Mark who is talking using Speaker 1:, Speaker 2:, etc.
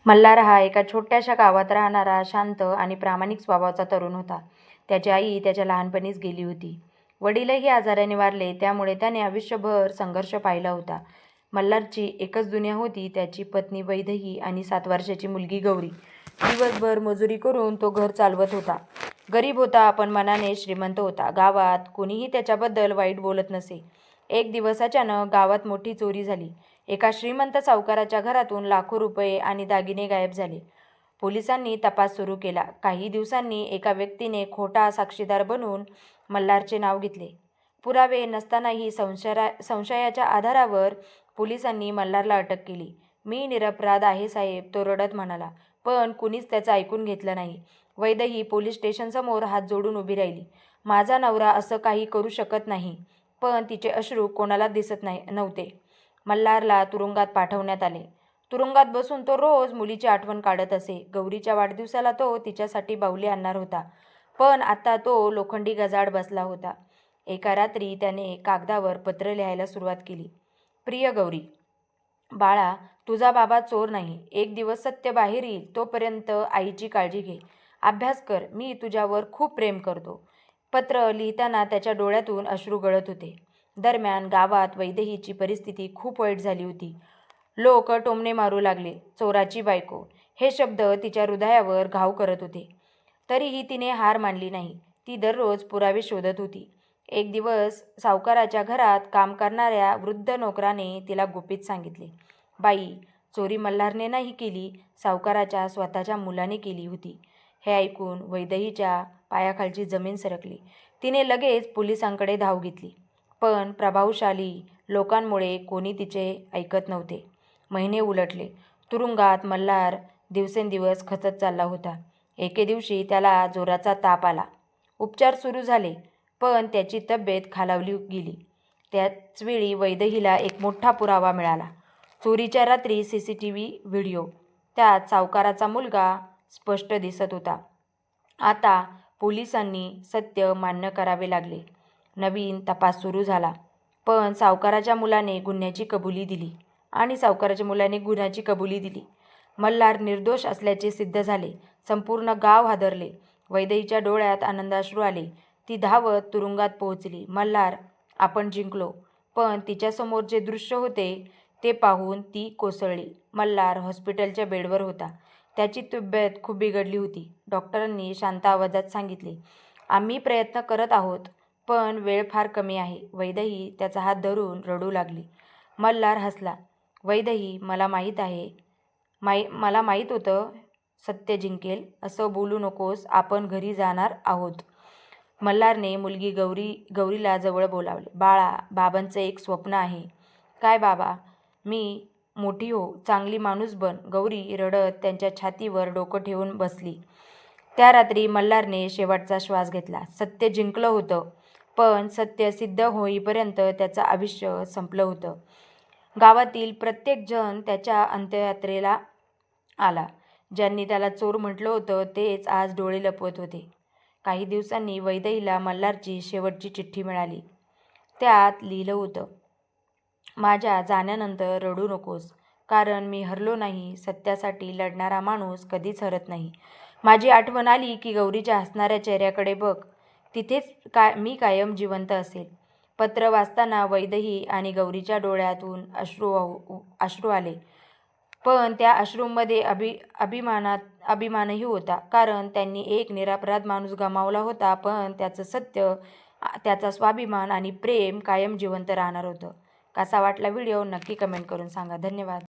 Speaker 1: मल्हार हा एका छोट्याशा गावात राहणारा शांत आणि प्रामाणिक स्वभावाचा तरुण होता. त्याची आई त्याच्या लहानपणीच गेली होती. वडीलही आजाराने वारले, त्यामुळे त्याने आयुष्यभर संघर्ष पाहिला होता. मल्हारची एकच दुनिया होती, त्याची पत्नी वैदेही आणि 7 वर्षाची मुलगी गौरी. दिवसभर मजुरी करून तो घर चालवत होता. गरीब होता, पण मनाने श्रीमंत होता. गावात कोणीही त्याच्याबद्दल वाईट बोलत नसे. एक दिवस अचानक गावात मोठी चोरी झाली. एका श्रीमंत सावकाराच्या घरातून लाखो रुपये आणि दागिने गायब झाले. पोलिसांनी तपास सुरू केला. काही दिवसांनी एका व्यक्तीने खोटा साक्षीदार बनून मल्हारचे नाव घेतले. पुरावे नसतानाही संशयाच्या आधारावर पोलिसांनी मल्हारला अटक केली. "मी निरपराध आहे साहेब," तो रडत म्हणाला. पण कुणीच त्याचं ऐकून घेतलं नाही. वैदेही पोलीस स्टेशनसमोर हात जोडून उभी राहिली. माझा नवरा असं काही करू शकत नाही. पण तिचे अश्रू कोणालाच दिसत नव्हते. मल्हारला तुरुंगात पाठवण्यात आले. तुरुंगात बसून तो रोज मुलीची आठवण काढत असे. गौरीच्या वाढदिवसाला तो तिच्यासाठी बाहुली आणणार होता. पण आता तो लोखंडी गजाआड बसला होता. एका रात्री त्याने कागदावर पत्र लिहायला सुरुवात केली. "प्रिय गौरी, बाळा, तुझा बाबा चोर नाही. एक दिवस सत्य बाहेर येईल. तोपर्यंत आईची काळजी घे. अभ्यास कर. मी तुझ्यावर खूप प्रेम करतो." पत्र लिहिताना त्याच्या डोळ्यातून अश्रू गळत होते. दरम्यान गावात वैदेहीची परिस्थिती खूप वाईट झाली होती. लोक टोमणे मारू लागले. "चोराची बायको," हे शब्द तिच्या हृदयावर घाव करत होते. तरीही तिने हार मानली नाही. ती दररोज पुरावे शोधत होती. एक दिवस सावकाराच्या घरात काम करणाऱ्या वृद्ध नोकराने तिला गुपित सांगितले, "बाई, चोरी मल्हारने नाही केली, सावकाराच्या स्वतःच्या मुलाने केली होती." हे ऐकून वैदेहीच्या पायाखालची जमीन सरकली. तिने लगेच पोलिसांकडे धाव घेतली. पण प्रभावशाली लोकांमुळे कोणी तिचे ऐकत नव्हते. महिने उलटले. तुरुंगात मल्हार दिवसेंदिवस खचत चालला होता. एके दिवशी त्याला जोराचा ताप आला. उपचार सुरू झाले, पण त्याची तब्येत खालावली गेली. त्याचवेळी वैदेहीला एक मोठा पुरावा मिळाला. चोरीच्या रात्री CCTV व्हिडिओ. त्यात सावकाराचा मुलगा स्पष्ट दिसत होता. आता पोलिसांनी सत्य मान्य करावे लागले. नवीन तपास सुरू झाला. पण सावकाराच्या मुलाने गुन्ह्याची कबुली दिली आणि सावकाराच्या मुलाने गुन्ह्याची कबुली दिली. मल्हार निर्दोष असल्याचे सिद्ध झाले. संपूर्ण गाव हादरले. वैदेहीच्या डोळ्यात आनंदाश्रू आले. ती धावत तुरुंगात पोहोचली. "मल्हार, आपण जिंकलो." पण तिच्यासमोर जे दृश्य होते ते पाहून ती कोसळली. मल्हार हॉस्पिटलच्या बेडवर होता. त्याची तब्येत खूप बिघडली होती. डॉक्टरांनी शांत आवाजात सांगितले, "आम्ही प्रयत्न करत आहोत, पण वेळ फार कमी आहे." वैदेही त्याचा हात धरून रडू लागली. मल्हार हसला. "वैदेही, मला माहीत होतं सत्य जिंकेल. असं बोलू नकोस. आपण घरी जाणार आहोत." मल्हारने मुलगी गौरीला जवळ बोलावले. "बाळा, बाबांचं एक स्वप्न आहे." "काय बाबा?" "मी मोठी हो, चांगली माणूस बन." गौरी रडत त्यांच्या छातीवर डोकं ठेवून बसली. त्या रात्री मल्हारने शेवटचा श्वास घेतला. सत्य जिंकलं होतं, पण सत्य सिद्ध होईपर्यंत त्याचं आयुष्य संपलं होतं. गावातील प्रत्येक जण त्याच्या अंत्ययात्रेला आला. ज्यांनी त्याला चोर म्हटलं होतं तेच आज डोळे लपवत होते. काही दिवसांनी वैदेहीला मल्हारची शेवटची चिठ्ठी मिळाली. त्यात लिहिलं होतं, "माझ्या जाण्यानंतर रडू नकोस, कारण मी हरलो नाही. सत्यासाठी लढणारा माणूस कधीच हरत नाही. माझी आठवण आली की गौरीच्या हसणाऱ्या चेहऱ्याकडे बघ. तिथेच मी कायम जिवंत असेल." पत्र वाचताना वैदेही आणि गौरीच्या डोळ्यातून अश्रू आले. पण त्या अश्रूंमध्ये अभिमानही होता, कारण त्यांनी एक निरपराध माणूस गमावला होता, पण त्याचं सत्य, त्याचा स्वाभिमान आणि प्रेम कायम जिवंत राहणार होतं. कसा वाटला व्हिडिओ नक्की कमेंट करून सांगा. धन्यवाद.